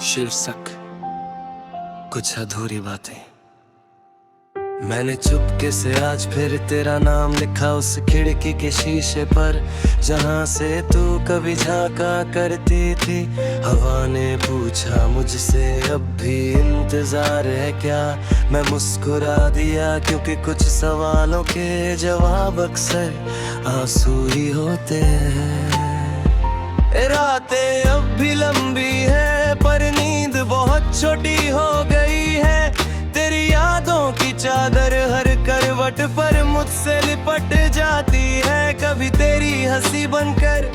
शीर्षक कुछ अधूरी बातें। मैंने चुपके से आज फिर तेरा नाम लिखा उस खिड़की के शीशे पर, जहां से तू कभी झांका करती थी। हवा ने पूछा मुझसे अब भी इंतजार है क्या, मैं मुस्कुरा दिया क्योंकि कुछ सवालों के जवाब अक्सर आंसू ही होते हैं। रातें अब भी लंबी है पर नींद बहुत छोटी हो गई है। तेरी यादों की चादर हर करवट पर मुझसे लिपट जाती है। कभी तेरी हंसी बनकर,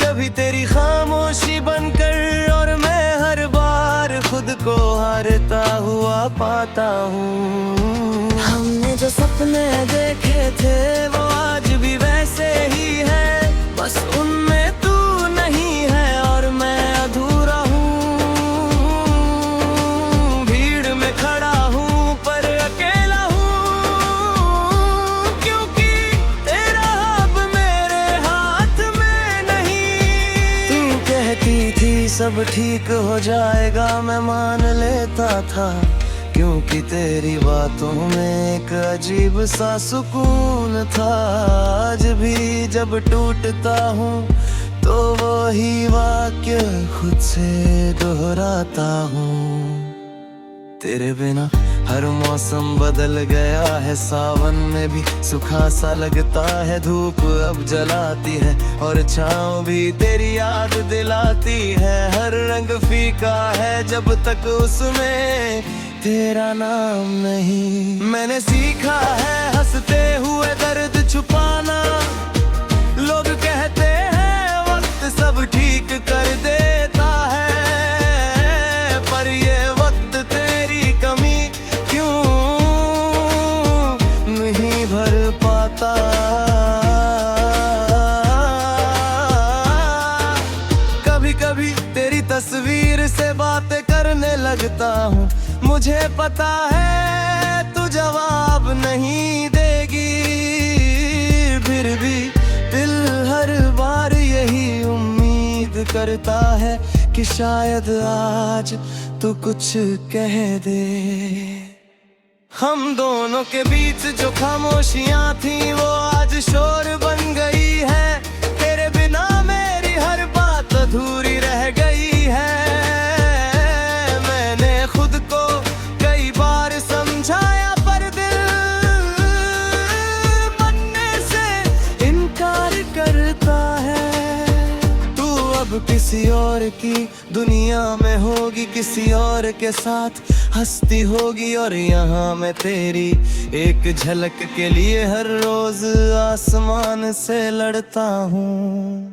कभी तेरी खामोशी बनकर, और मैं हर बार खुद को हारता हुआ पाता हूँ। हमने जो सपने देखे थे वो आज भी वैसे ही है, बस उनमें तू नहीं है और मैं अधूरा हूँ। भीड़ में खड़ा हूँ पर अकेला हूँ, क्योंकि तेरा अब मेरे हाथ में नहीं। तू कहती थी सब ठीक हो जाएगा, मैं मान लेता था, क्योंकि तेरी बातों में एक अजीब सा सुकून था। आज भी जब टूटता हूँ तो वही वाक्य खुद से दोहराता हूँ। तेरे बिना हर मौसम बदल गया है, सावन में भी सूखा सा लगता है। धूप अब जलाती है और छाँव भी तेरी याद दिलाती है। हर रंग फीका है जब तक उसमें तेरा नाम नहीं। मैंने सीखा है हंसते हुए दर्द छुपाना। लोग कहते हैं वक्त सब ठीक कर देता है, पर ये वक्त तेरी कमी क्यों नहीं भर पाता। कभी कभी तेरी तस्वीर से बातें करने लगता हूँ, मुझे पता है तू जवाब नहीं देगी। फिर भी दिल हर बार यही उम्मीद करता है कि शायद आज तू कुछ कह दे। हम दोनों के बीच जो खामोशियां थी वो आज शोर बन गई है। तेरे बिना मेरी हर बात अधूरी रह गई है। समझाया पर दिल बनने से इनकार करता है। तू अब किसी और की दुनिया में होगी, किसी और के साथ हंसती होगी, और यहाँ मैं तेरी एक झलक के लिए हर रोज आसमान से लड़ता हूँ।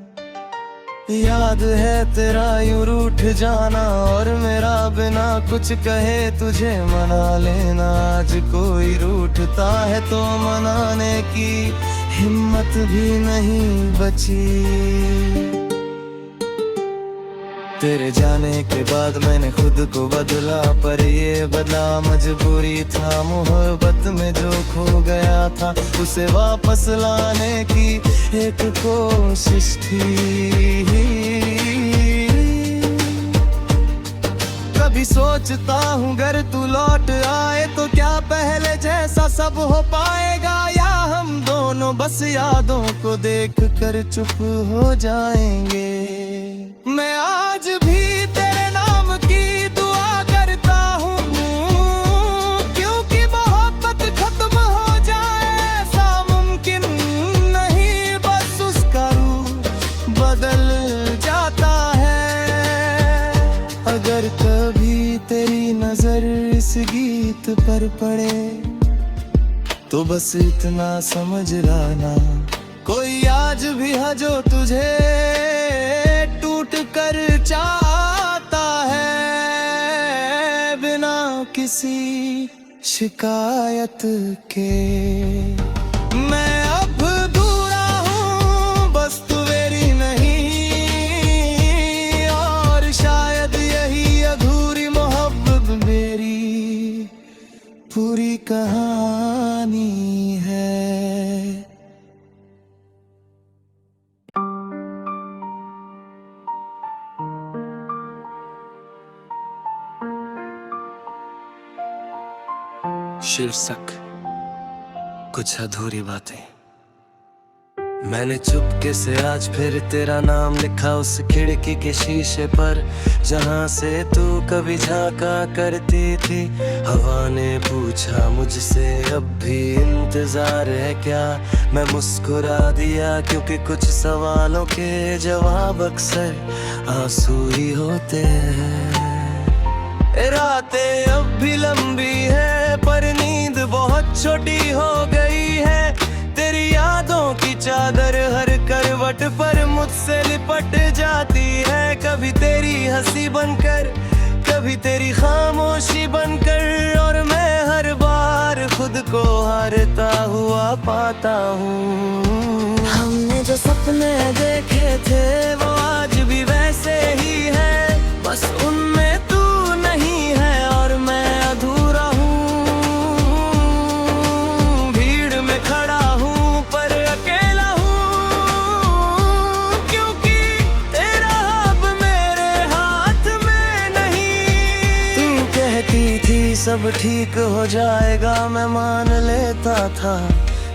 याद है तेरा यूं रूठ जाना और मेरा बिना कुछ कहे तुझे मना लेना। आज कोई रूठता है तो मनाने की हिम्मत भी नहीं बची। तेरे जाने के बाद मैंने खुद को बदला, पर ये बदला मजबूरी था। मोहब्बत में जो खो गया था उसे वापस लाने की एक कोशिश थी। कभी सोचता हूँ अगर तू लौट आए तो क्या पहले जैसा सब हो पाएगा, या हम दोनों बस यादों को देख कर चुप हो जाएंगे। मैं आज भी तेरे नाम की दुआ करता हूँ, क्योंकि मोहब्बत खत्म हो जाए ऐसा मुमकिन नहीं, बस उसका रूप बदल जाता है। अगर कभी तेरी नजर इस गीत पर पड़े तो बस इतना समझ लाना, कोई आज भी है जो तुझे टूट कर चाहता है, बिना किसी शिकायत के। मैं अब अधूरा हूँ, बस तू मेरी नहीं, और शायद यही अधूरी मोहब्बत मेरी पूरी कहानी है। शीर्षक कुछ अधूरी बातें। मैंने चुपके से आज फिर तेरा नाम लिखा उस खिड़की के शीशे पर, जहां से तू कभी झांका करती थी। हवा ने पूछा मुझसे अब भी इंतजार है क्या, मैं मुस्कुरा दिया क्योंकि कुछ सवालों के जवाब अक्सर आंसू ही होते हैं। रातें अब भी लंबी है पर नींद बहुत छोटी हो गई है। तेरी यादों की चादर हर करवट पर मुझसे लिपट जाती है। कभी तेरी हंसी बनकर, कभी तेरी खामोशी बनकर, और मैं हर बार खुद को हारता हुआ पाता हूँ। हमने जो सपने देखे थे वो आज भी वैसे ही है, बस उनमें तू नहीं है और मैं अधूरा हूँ। भीड़ में खड़ा हूँ पर अकेला हूँ, क्योंकि तेरा अब मेरे हाथ में नहीं। तू कहती थी सब ठीक हो जाएगा, मैं मान लेता था,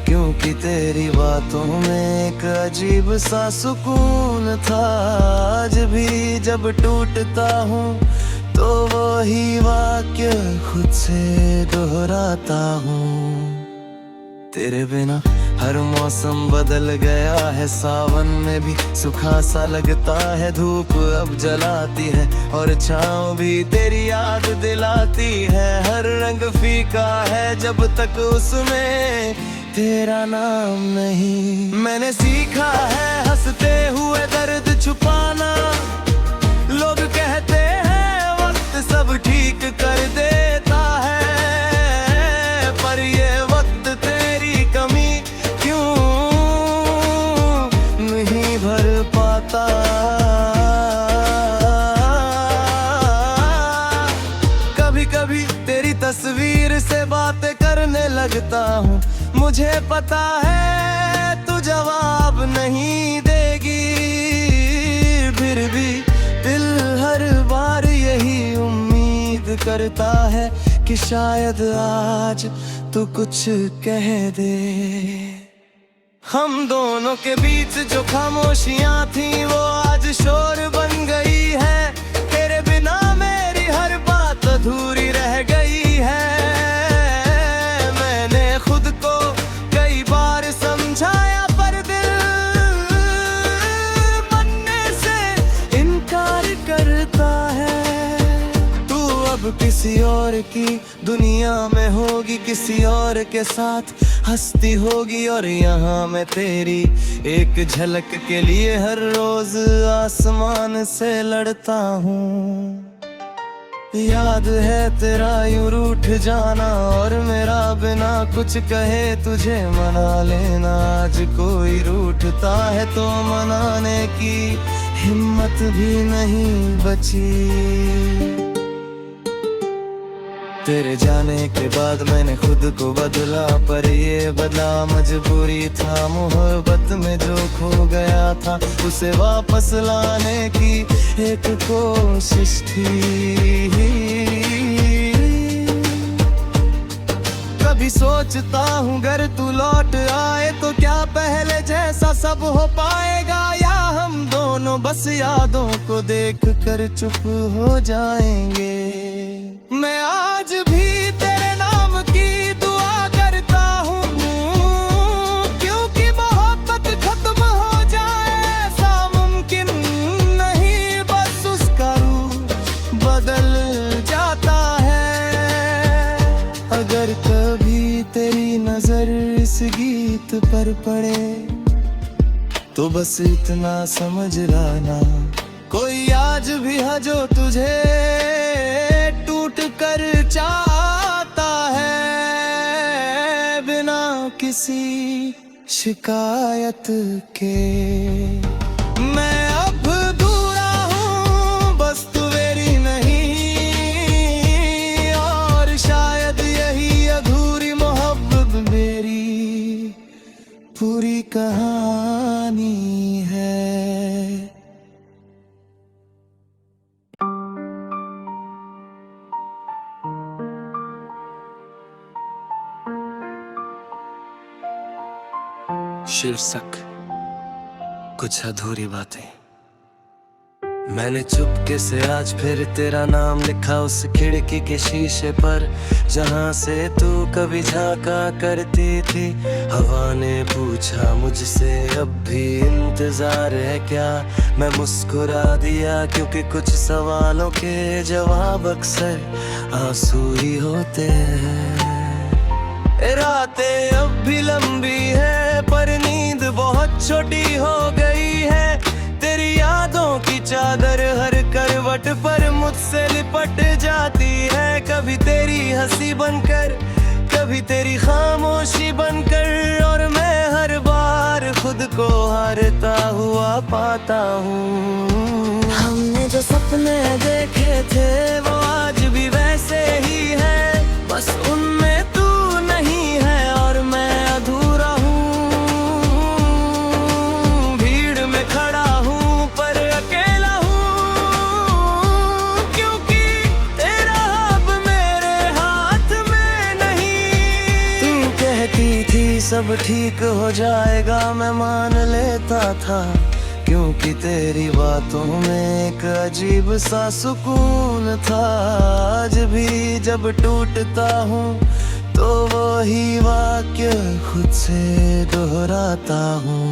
क्योंकि तेरी बातों में एक अजीब सा सुकून था। आज भी जब टूटता हूँ तो वही वाक्य खुद से दोहराता हूँ। तेरे बिना हर मौसम बदल गया है, सावन में भी सूखा सा लगता है। धूप अब जलाती है और छाँव भी तेरी याद दिलाती है। हर रंग फीका है जब तक उसमें तेरा नाम नहीं। मैंने सीखा है हंसते हुए दर्द छुपाना। लोग कहते हैं वक्त सब ठीक कर देता है, पर ये वक्त तेरी कमी क्यों नहीं भर पाता। कभी कभी तेरी तस्वीर से बातें करने लगता हूँ, मुझे पता है तू जवाब नहीं देगी, फिर भी दिल हर बार यही उम्मीद करता है कि शायद आज तू कुछ कह दे। हम दोनों के बीच जो खामोशियां थी वो आज शोर बन गई है। तेरे बिना मेरी हर बात अधूरी रह गई है। समझाया पर दिल बनने से इनकार करता है। तू अब किसी और की दुनिया में होगी, किसी और के साथ हंसती होगी, और यहाँ मैं तेरी एक झलक के लिए हर रोज आसमान से लड़ता हूँ। याद है तेरा यूं रूठ जाना और मेरा बिना कुछ कहे तुझे मना लेना। आज कोई रूठता है तो मनाने की हिम्मत भी नहीं बची। तेरे जाने के बाद मैंने खुद को बदला, पर ये बदला मजबूरी था। मोहब्बत में जो खो गया था उसे वापस लाने की एक कोशिश थी। कभी सोचता हूँ अगर तू लौट आए तो क्या पहले जैसा सब हो पाएगा, या हम दोनों बस यादों को देख कर चुप हो जाएंगे। मैं आज भी तेरे नाम की दुआ करता हूँ, क्योंकि मोहब्बत खत्म हो जाए ऐसा मुमकिन नहीं, बस उसका रूप बदल जाता है। अगर कभी तेरी नजर इस गीत पर पड़े तो बस इतना समझ लाना, कोई आज भी है जो तुझे टूट कर चाहता है, बिना किसी शिकायत के। मैं अब अधूरा हूँ, बस तू मेरी नहीं, और शायद यही अधूरी मोहब्बत मेरी पूरी कहानी है। शीर्षक कुछ अधूरी बातें। मैंने चुपके से आज फिर तेरा नाम लिखा उस खिड़की के शीशे पर, जहां से तू कभी झांका करती थी। हवा ने पूछा मुझसे अब भी इंतजार है क्या, मैं मुस्कुरा दिया क्योंकि कुछ सवालों के जवाब अक्सर आंसू ही होते हैं। रातें अब भी लंबी है पर नींद बहुत छोटी हो गई है। तेरी यादों की चादर हर करवट पर मुझसे लिपट जाती है। कभी तेरी हंसी बनकर, कभी तेरी खामोशी बनकर, और मैं हर बार खुद को हारता हुआ पाता हूँ। हमने जो सपने देखे थे वो आज भी वैसे ही है, बस उनमें तू नहीं है और मैं अधूरा हूँ। भीड़ में खड़ा हूँ पर अकेला हूँ, क्योंकि तेरा अब मेरे हाथ में नहीं। तू कहती थी सब ठीक हो जाएगा, मैं मान लेता था, क्योंकि तेरी बातों में एक अजीब सा सुकून था। आज भी जब टूटता हूँ तो वही वाक्य खुद से दोहराता हूँ।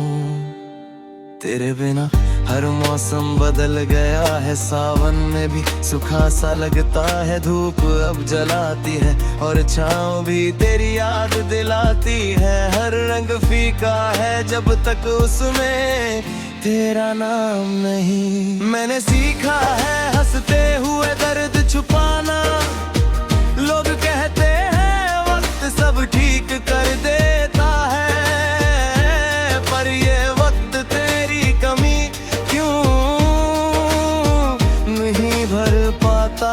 तेरे बिना हर मौसम बदल गया है, सावन में भी सूखा सा लगता है। धूप अब जलाती है और छाँव भी तेरी याद दिलाती है। हर रंग फीका है जब तक उसमें तेरा नाम नहीं। मैंने सीखा है हंसते हुए दर्द छुपाना। लोग कहते हैं वक्त सब ठीक कर देता है, पर ये वक्त तेरी कमी क्यों नहीं भर पाता।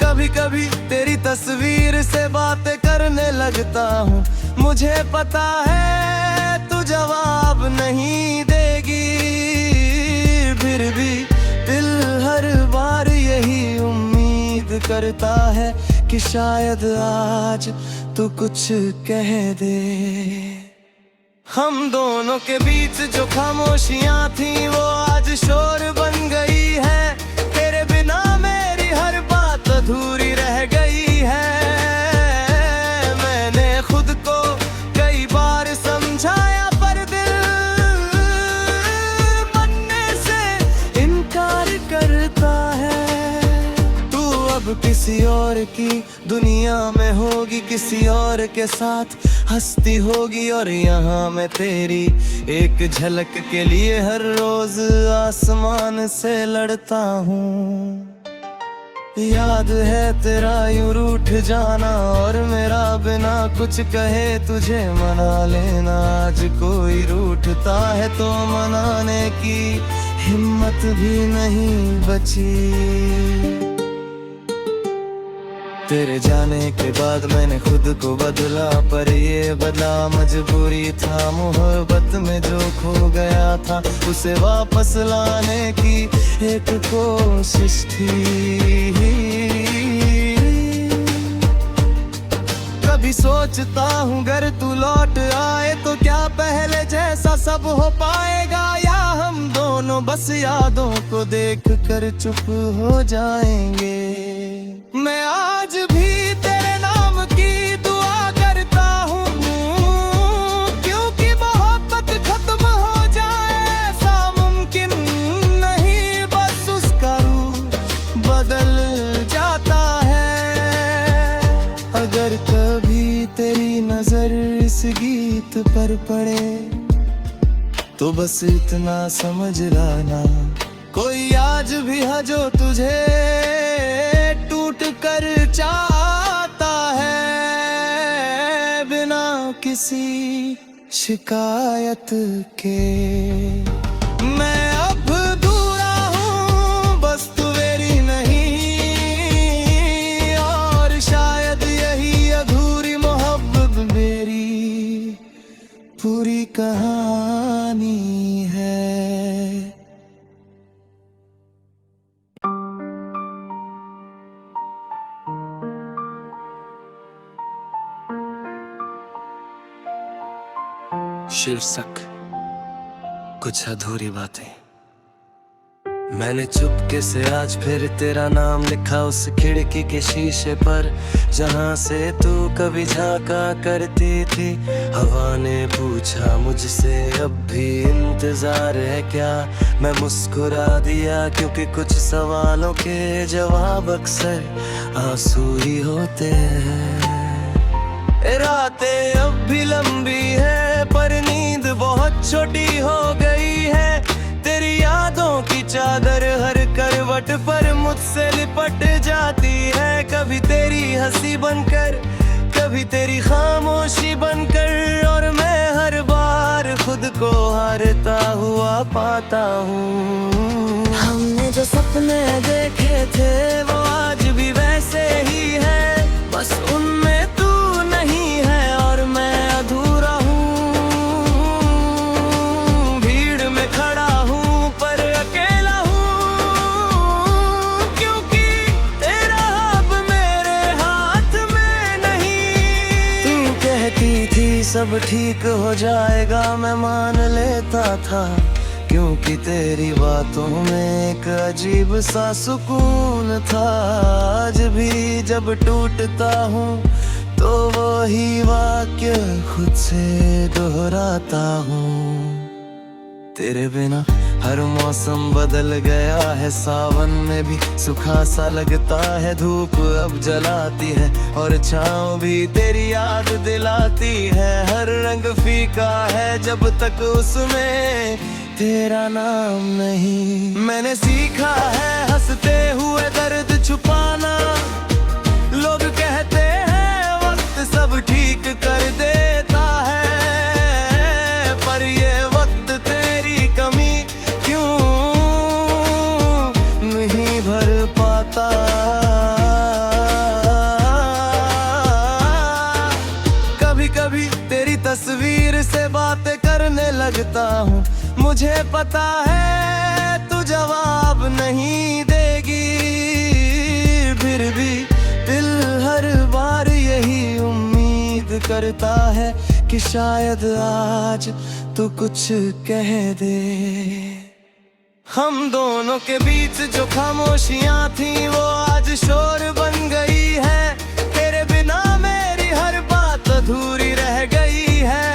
कभी कभी तेरी तस्वीर से बातें करने लगता हूँ, मुझे पता है तू जवाब नहीं देगी, फिर भी दिल हर बार यही उम्मीद करता है कि शायद आज तू कुछ कह दे। हम दोनों के बीच जो खामोशियां थी वो आज शोर बन गई है। तेरे बिना मेरी हर बात अधूरी रह गई है। समझाया पर दिल बनने से इनकार करता है। तू अब किसी और की दुनिया में होगी, किसी और के साथ हंसती होगी, और यहाँ मैं तेरी एक झलक के लिए हर रोज आसमान से लड़ता हूँ। याद है तेरा यूं रूठ जाना और मेरा बिना कुछ कहे तुझे मना लेना। आज कोई रूठता है तो मनाने की हिम्मत भी नहीं बची। तेरे जाने के बाद मैंने खुद को बदला, पर ये बदला मजबूरी था। मोहब्बत में जो खो गया था उसे वापस लाने की एक कोशिश थी। कभी सोचता हूँ अगर तू लौट आए तो क्या पहले जैसा सब हो पाएगा, या हम दोनों बस यादों को देख कर चुप हो जाएंगे। मैं आज भी तेरे नाम की दुआ करता हूँ, क्योंकि मोहब्बत खत्म हो जाए ऐसा मुमकिन नहीं, बस उसका रूप बदल जाता है। अगर कभी तेरी नजर इस गीत पर पड़े तो बस इतना समझ लाना, कोई आज भी है जो तुझे टूट कर चाहता है, बिना किसी शिकायत के। मैं अब अधूरा हूँ, बस तू मेरी नहीं, और शायद यही अधूरी मोहब्बत मेरी पूरी कहानी है। शीर्षक कुछ अधूरी बातें। मैंने चुपके से आज फिर तेरा नाम लिखा उस खिड़की के शीशे पर, जहां से तू कभी झांका करती थी। हवा ने पूछा मुझसे अब भी इंतजार है क्या, मैं मुस्कुरा दिया क्योंकि कुछ सवालों के जवाब अक्सर आंसू ही होते हैं। रातें अब भी लंबी है पर नींद बहुत छोटी हो गई है। तेरी यादों की चादर हर करवट पर मुझसे लिपट जाती है। कभी तेरी हंसी बनकर, कभी तेरी खामोशी बनकर, और मैं हर बार खुद को हारता हुआ पाता हूँ। हमने जो सपने देखे थे वो आज भी वैसे ही है, बस उनमें तू नहीं है और मैं अधूरा हूँ। भीड़ में खड़ा हूँ पर अकेला हूँ, क्योंकि तेरा अब मेरे हाथ में नहीं। तू कहती थी सब ठीक हो जाएगा, मैं मान लेता था, क्योंकि तेरी बातों में एक अजीब सा सुकून था। आज भी जब टूटता हूँ तो वही वाक्य खुद से दोहराता हूँ। तेरे बिना हर मौसम बदल गया है, सावन में भी सूखा सा लगता है। धूप अब जलाती है और छाँव भी तेरी याद दिलाती है। हर रंग फीका है जब तक उसमें तेरा नाम नहीं। मैंने सीखा है हंसते हुए दर्द छुपाना। लोग कहते हैं वक्त सब ठीक कर देता है, पर ये वक्त तेरी कमी क्यों नहीं भर पाता। कभी कभी तेरी तस्वीर से बातें करने लगता हूँ, मुझे पता है तू जवाब नहीं देगी, फिर भी दिल हर बार यही उम्मीद करता है कि शायद आज तू कुछ कह दे। हम दोनों के बीच जो खामोशियां थी वो आज शोर बन गई है। तेरे बिना मेरी हर बात अधूरी रह गई है।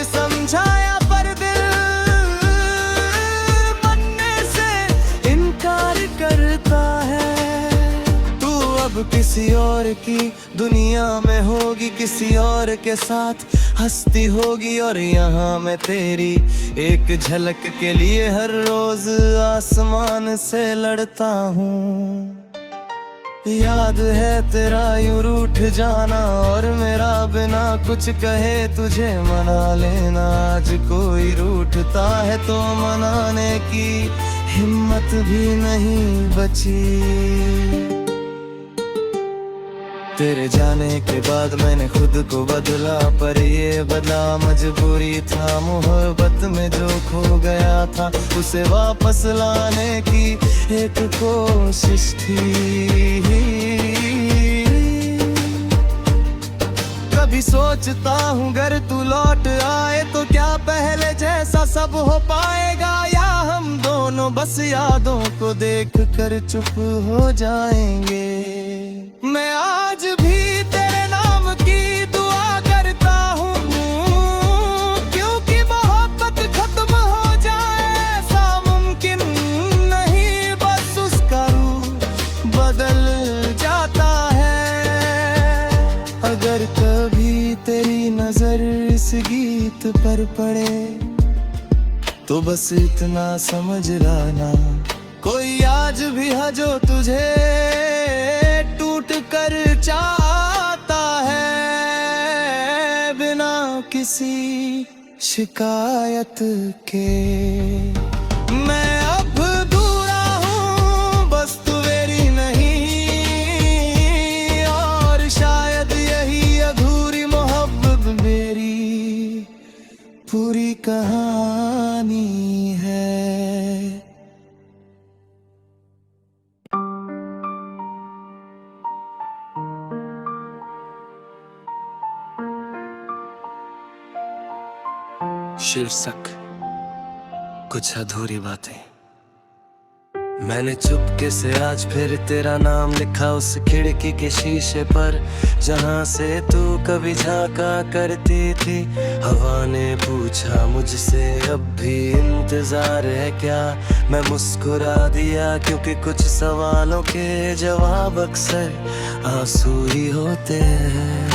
समझाया पर दिल बनने से इनकार करता है। तू अब किसी और की दुनिया में होगी, किसी और के साथ हंसती होगी, और यहाँ मैं तेरी एक झलक के लिए हर रोज आसमान से लड़ता हूँ। याद है तेरा यूं रूठ जाना और मेरा बिना कुछ कहे तुझे मना लेना। आज कोई रूठता है तो मनाने की हिम्मत भी नहीं बची। तेरे जाने के बाद मैंने खुद को बदला, पर ये बदला मजबूरी था। मोहब्बत में जो खो गया था उसे वापस लाने की एक कोशिश थी। कभी सोचता हूँ अगर तू लौट आए तो क्या पहले जैसा सब हो पाएगा, या हम दोनों बस यादों को देख कर चुप हो जाएंगे। मैं आज भी तेरे नाम की दुआ करता हूँ, क्योंकि मोहब्बत खत्म हो जाए ऐसा मुमकिन नहीं, बस उसका रूप बदल जाता है। अगर कभी तेरी नजर इस गीत पर पड़े तो बस इतना समझ लाना, कोई आज भी है जो तुझे टूट कर चाहता है, बिना किसी शिकायत के। मैं अब अधूरा हूँ, बस तू मेरी नहीं, और शायद यही अधूरी मोहब्बत मेरी पूरी कहानी है। शीर्षक कुछ अधूरी बातें। मैंने चुपके से आज फिर तेरा नाम लिखा उस खिड़की के शीशे पर, जहां से तू कभी झांका करती थी। हवा ने पूछा मुझसे अब भी इंतजार है क्या, मैं मुस्कुरा दिया क्योंकि कुछ सवालों के जवाब अक्सर आंसू ही होते हैं।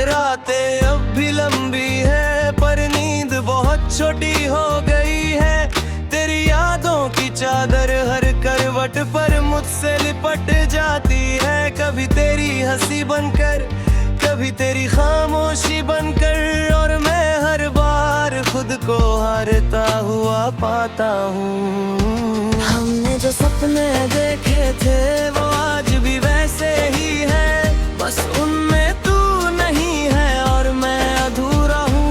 रातें अब भी लंबी है पर नींद बहुत छोटी हो गई है। तेरी यादों की चादर हर करवट पर मुझसे लिपट जाती है। कभी तेरी हंसी बनकर, कभी तेरी खामोशी बनकर, और मैं हर बार खुद को हारता हुआ पाता हूँ। हमने जो सपने देखे थे वो आज भी वैसे ही है, बस उनमें तू नहीं है और मैं अधूरा हूँ।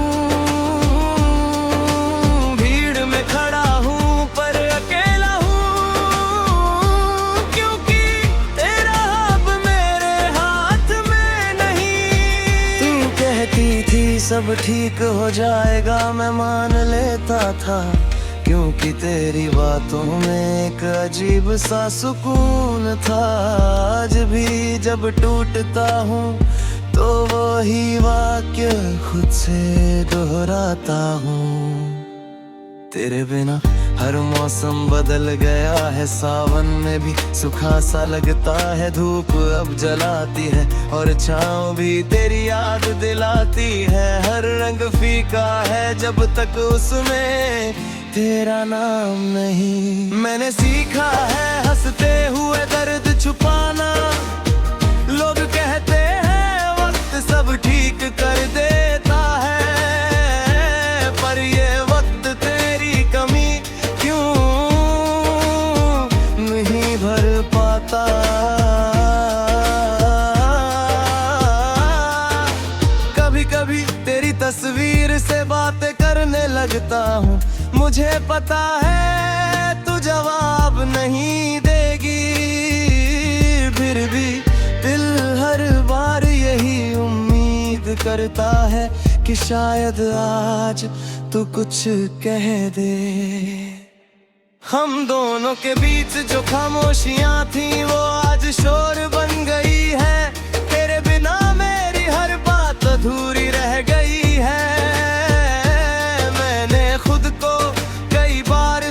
भीड़ में खड़ा हूँ पर अकेला हूँ, क्योंकि तेरा अब मेरे हाथ में नहीं। तू कहती थी सब ठीक हो जाएगा, मैं मान लेता था, क्योंकि तेरी बातों में एक अजीब सा सुकून था। आज भी जब टूटता हूँ तो वही वाक्य खुद से दोहराता हूँ। तेरे बिना हर मौसम बदल गया है, सावन में भी सूखा सा लगता है। धूप अब जलाती है और छाँव भी तेरी याद दिलाती है। हर रंग फीका है जब तक उसमें तेरा नाम नहीं। मैंने सीखा है हंसते हुए दर्द छुपाना। लोग कहते हैं वक्त सब ठीक कर देता है, पर ये वक्त तेरी कमी क्यों नहीं भर पाता। कभी कभी तेरी तस्वीर से बातें करने लगता हूँ, मुझे पता है तू जवाब नहीं देगी, फिर भी दिल हर बार यही उम्मीद करता है कि शायद आज तू कुछ कह दे। हम दोनों के बीच जो खामोशियां थी वो आज शोर बन गई है। तेरे बिना मेरी हर बात अधूरी रह गई है।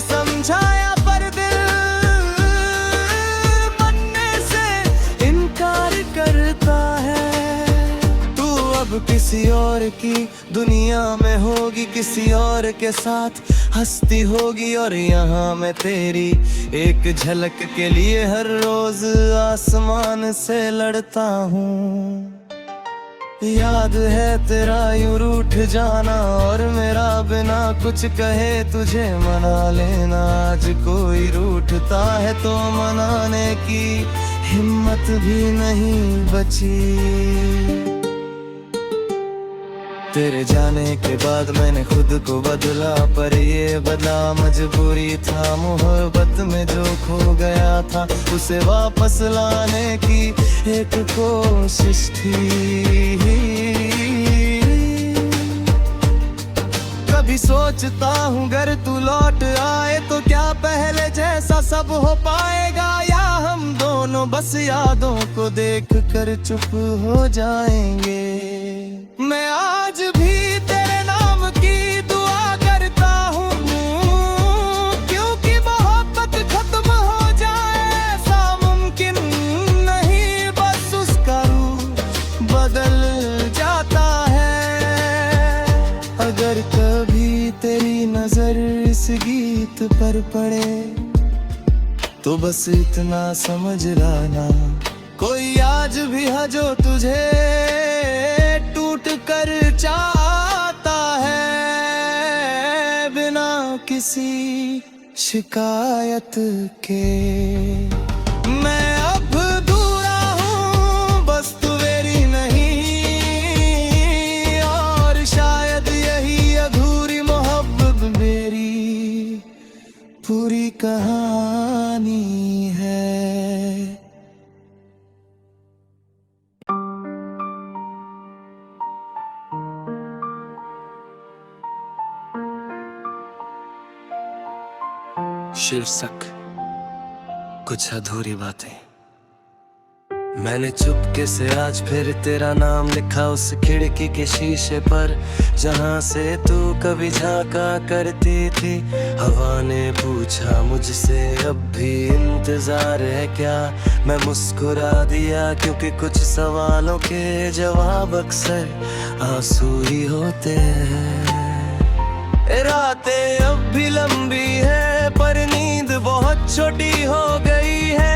समझाया पर दिल बनने से इनकार करता है। तू अब किसी और की दुनिया में होगी, किसी और के साथ हंसती होगी, और यहाँ मैं तेरी एक झलक के लिए हर रोज आसमान से लड़ता हूँ। याद है तेरा यूं रूठ जाना और मेरा बिना कुछ कहे तुझे मना लेना। आज कोई रूठता है तो मनाने की हिम्मत भी नहीं बची। तेरे जाने के बाद मैंने खुद को बदला, पर ये बदला मजबूरी था। मोहब्बत में जो खो गया था उसे वापस लाने की एक कोशिश थी। कभी सोचता हूँ अगर तू लौट आए तो क्या पहले जैसा सब हो पाएगा, या हम दोनों बस यादों को देख कर चुप हो जाएंगे। मैं आज भी तेरे नाम की दुआ करता हूँ, क्योंकि मोहब्बत खत्म हो जाए ऐसा मुमकिन नहीं, बस उसका रूप बदल जाता है। अगर कभी तेरी नजर इस गीत पर पड़े तो बस इतना समझ लाना, कोई आज भी है जो तुझे टूट कर चाहता है, बिना किसी शिकायत के। मैं अब अधूरा हूँ, बस तू मेरी नहीं, और शायद यही अधूरी मोहब्बत मेरी पूरी कहानी है। शीर्षक कुछ अधूरी बातें। मैंने चुपके से आज फिर तेरा नाम लिखा उस खिड़की के शीशे पर, जहां से तू कभी झांका करती थी। हवा ने पूछा मुझसे अब भी इंतजार है क्या, मैं मुस्कुरा दिया क्योंकि कुछ सवालों के जवाब अक्सर आंसू ही होते हैं। रातें अब भी लंबी है पर नींद बहुत छोटी हो गई है।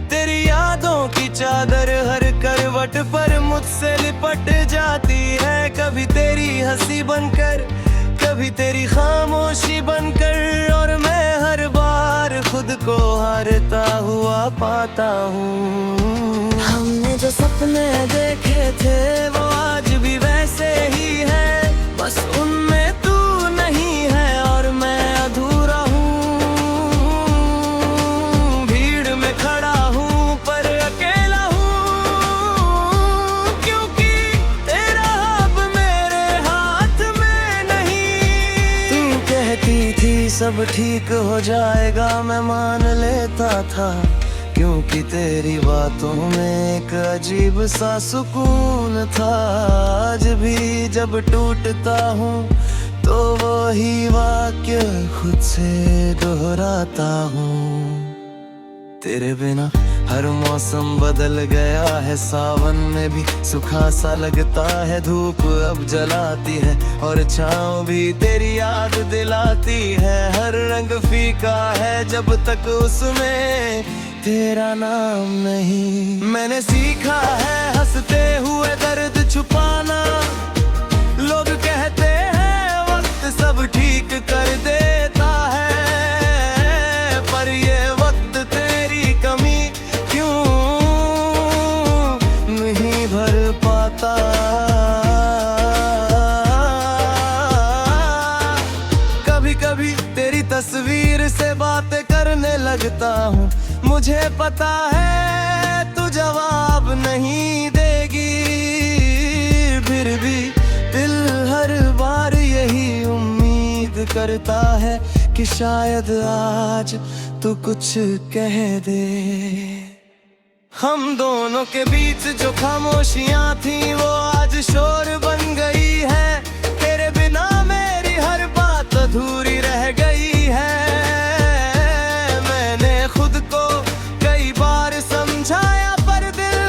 तेरी यादों की चादर हर करवट पर मुझसे लिपट जाती है। कभी तेरी हंसी बनकर, कभी तेरी खामोशी बनकर, और मैं हर बार खुद को हारता हुआ पाता हूँ। हमने जो सपने देखे थे वो आज भी वैसे ही है, बस उनमें तू नहीं है और मैं अधूरा हूँ। भीड़ में खड़ा हूँ पर अकेला हूँ, क्योंकि तेरा अब मेरे हाथ में नहीं। तू कहती थी सब ठीक हो जाएगा, मैं मान लेता था, क्योंकि तेरी बातों में एक अजीब सा सुकून था। आज भी जब टूटता हूँ तो वही वाक्य खुद से दोहराता हूँ। तेरे बिना हर मौसम बदल गया है, सावन में भी सूखा सा लगता है। धूप अब जलाती है और छाँव भी तेरी याद दिलाती है। हर रंग फीका है जब तक उसमें तेरा नाम नहीं। मैंने सीखा है हंसते हुए दर्द छुपाना। लोग कहते हैं वक्त सब ठीक कर देता है, पर ये वक्त तेरी कमी क्यों नहीं भर पाता। कभी कभी तेरी तस्वीर से बातें करने लगता हूँ। मुझे पता है तू जवाब नहीं देगी, फिर भी दिल हर बार यही उम्मीद करता है कि शायद आज तू कुछ कह दे। हम दोनों के बीच जो खामोशियां थी वो आज शोर बन गई है। तेरे बिना मेरी हर बात अधूरी रह गई है। समझाया पर दिल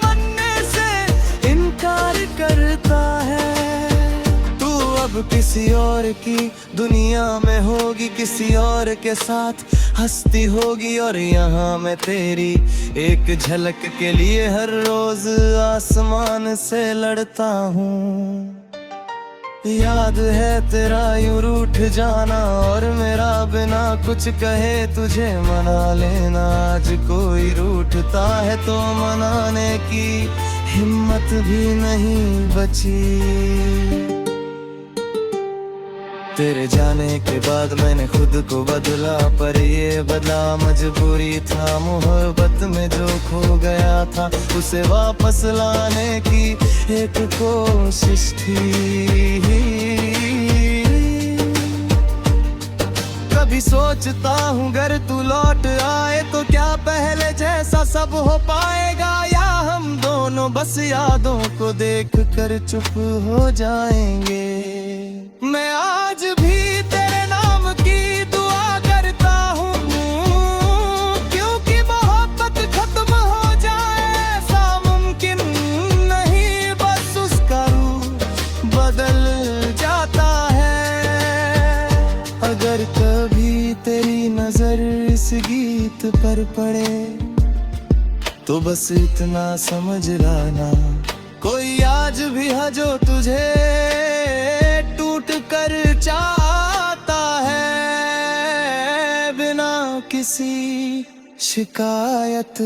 बनने से इनकार करता है। तू अब किसी और की दुनिया में होगी, किसी और के साथ हंसती होगी, और यहाँ मैं तेरी एक झलक के लिए हर रोज आसमान से लड़ता हूँ। याद है तेरा यूं रूठ जाना और मेरा बिना कुछ कहे तुझे मना लेना। आज कोई रूठता है तो मनाने की हिम्मत भी नहीं बची। तेरे जाने के बाद मैंने खुद को बदला, पर ये बदला मजबूरी था। मोहब्बत में जो खो गया था उसे वापस लाने की एक कोशिश थी। कभी सोचता हूँ अगर तू लौट आए तो क्या पहले जैसा सब हो पाएगा, या हम दोनों बस यादों को देख कर चुप हो जाएंगे। मैं आज भी तेरे नाम की दुआ करता हूँ, क्योंकि मोहब्बत खत्म हो जाए ऐसा मुमकिन नहीं, बस उसका रूप बदल जाता है। अगर कभी तेरी नजर इस गीत पर पड़े तो बस इतना समझ लाना, कोई आज भी है जो तुझे टूट कर चाहता है, बिना किसी शिकायत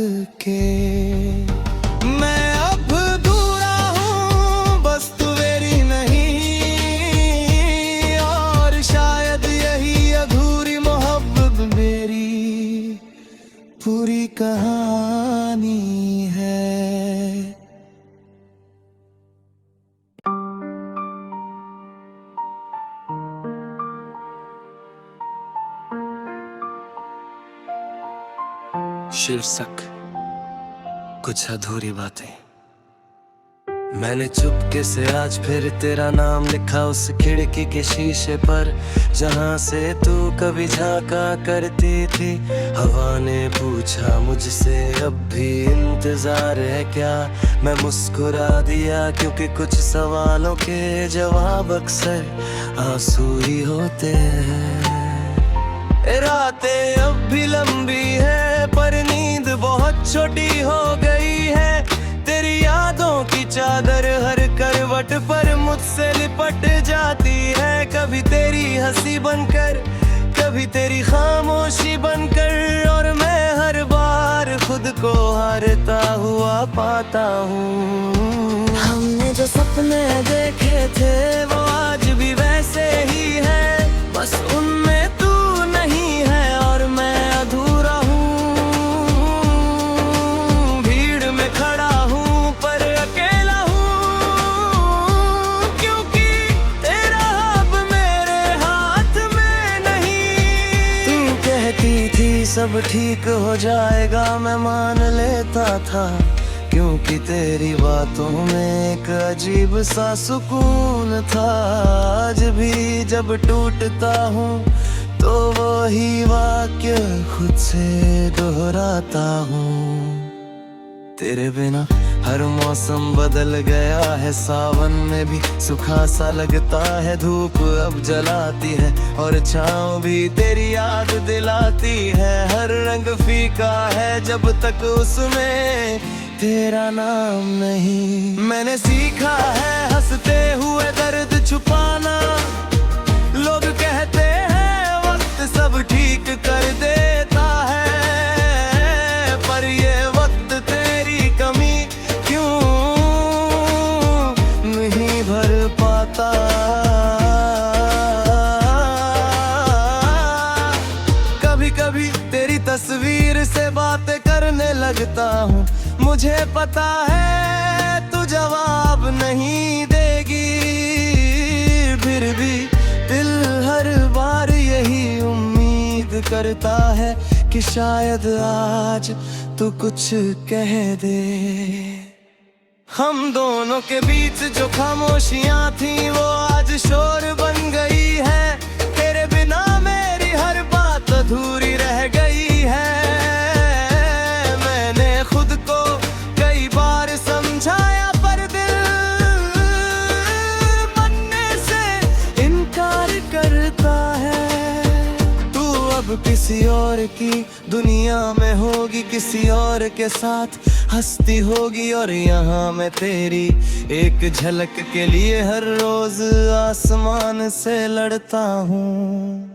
के। मैं अब अधूरा हूँ, बस तू मेरी नहीं, और शायद यही अधूरी मोहब्बत मेरी पूरी कहानी है। शीर्षक कुछ अधूरी बातें। मैंने चुपके से आज फिर तेरा नाम लिखा उस खिड़की के शीशे पर, जहां से तू कभी झांका करती थी। हवा ने पूछा मुझसे अब भी इंतजार है क्या, मैं मुस्कुरा दिया क्योंकि कुछ सवालों के जवाब अक्सर आंसू ही होते हैं। रातें अब भी लंबी है पर नींद बहुत छोटी हो गई है। तेरी यादों की चादर हर करवट पर मुझसे लिपट जाती है। कभी तेरी हंसी बनकर, कभी तेरी खामोशी बनकर, और मैं हर बार खुद को हारता हुआ पाता हूँ। हमने जो सपने देखे थे वो आज भी वैसे ही है, बस उनमें तू नहीं है और मैं अधूरा हूँ। भीड़ में खड़ा हूँ पर अकेला हूँ, क्योंकि तेरा अब मेरे हाथ में नहीं। तू कहती थी सब ठीक हो जाएगा, मैं मान लेता था, क्योंकि तेरी बातों में एक अजीब सा सुकून था। आज भी जब टूटता हूँ तो वही वाक्य खुद से दोहराता हूँ। तेरे बिना हर मौसम बदल गया है, सावन में भी सूखा सा लगता है। धूप अब जलाती है और छाँव भी तेरी याद दिलाती है। हर रंग फीका है जब तक उसमें तेरा नाम नहीं। मैंने सीखा है हंसते हुए दर्द छुपाना। लोग कहते हैं वक्त सब ठीक कर देता है, पर ये वक्त तेरी कमी क्यों नहीं भर पाता। कभी कभी तेरी तस्वीर से बातें करने लगता हूँ, मुझे पता है तू जवाब नहीं देगी, फिर भी दिल हर बार यही उम्मीद करता है कि शायद आज तू कुछ कह दे। हम दोनों के बीच जो खामोशियां थी वो आज शोर बन गई है। तेरे बिना मेरी हर बात अधूरी रह गई है। समझाया पर दिल बनने से इनकार करता है। तू अब किसी और की दुनिया में होगी, किसी और के साथ हंसती होगी, और यहाँ मैं तेरी एक झलक के लिए हर रोज आसमान से लड़ता हूँ।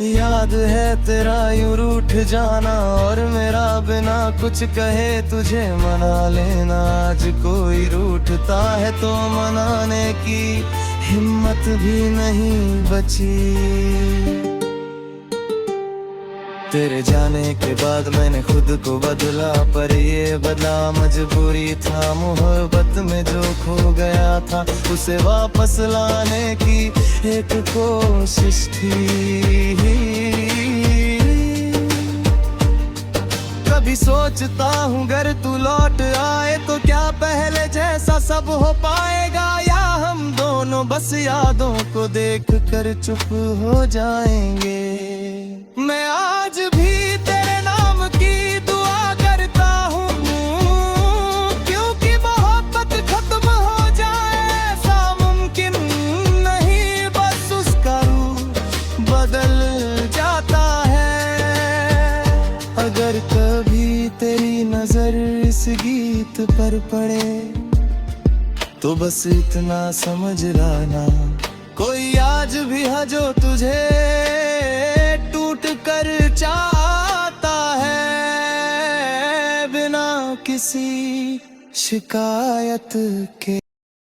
याद है तेरा यूं रूठ जाना और मेरा बिना कुछ कहे तुझे मना लेना। आज कोई रूठता है तो मनाने की हिम्मत भी नहीं बची। तेरे जाने के बाद मैंने खुद को बदला, पर ये बदला मजबूरी था। मोहब्बत में जो खो गया था उसे वापस लाने की एक कोशिश थी। कभी सोचता हूँ अगर तू लौट आए तो क्या पहले जैसा सब हो पाएगा, या हम दोनों बस यादों को देख कर चुप हो जाएंगे। मैं आज भी तेरे नाम की दुआ करता हूँ, क्योंकि मोहब्बत खत्म हो जाए ऐसा मुमकिन नहीं, बस उसका रूप बदल जाता है। अगर कभी तेरी नजर इस गीत पर पड़े तो बस इतना समझ लाना, कोई आज भी है जो तुझे टूट कर चाहता है, बिना किसी शिकायत के।